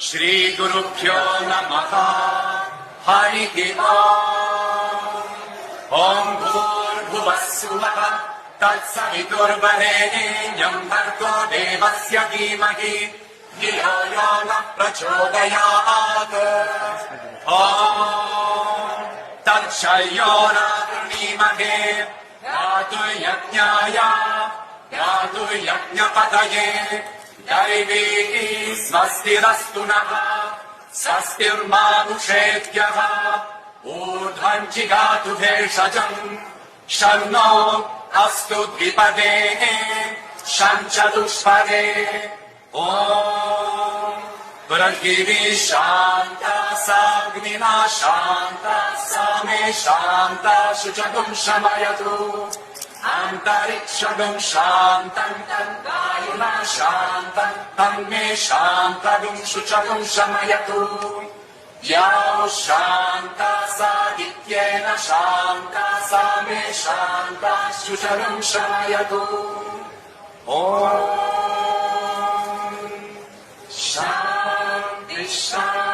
श्रीगुरुभ्यो नमः। हरिः ॐ भूर्भुवः स्वः तत्सवितुर्वरेण्यं भर्गो देवस्य धीमहि धियो यो नः प्रचोदयात्। ॐ तत्सयोरावृणीमहे यातुर्यज्ञाय यातुर्यज्ञपतये दैवी स्वस्तिरस्तु नः। स्वस्तिर्मानुषेभ्यः ऊर्ध्वम् जिगातु भेषजम् शन्नो अस्तु द्विपदे शम् चतुष्पदे। ॐ पृथिवी शान्ता साग्निना शान्ता सा मे शान्ता शुचगुं शमयतु। अन्तरिक्षगुं शान्तम् तद्वायुना शान्तम् तम् मे शान्तगुं शुचगुं शमयतु। या शान्ता सादित्येन शान्ता सा मे शान्ता शुचगुं शमयतु। ॐ शान्ति शान्ति।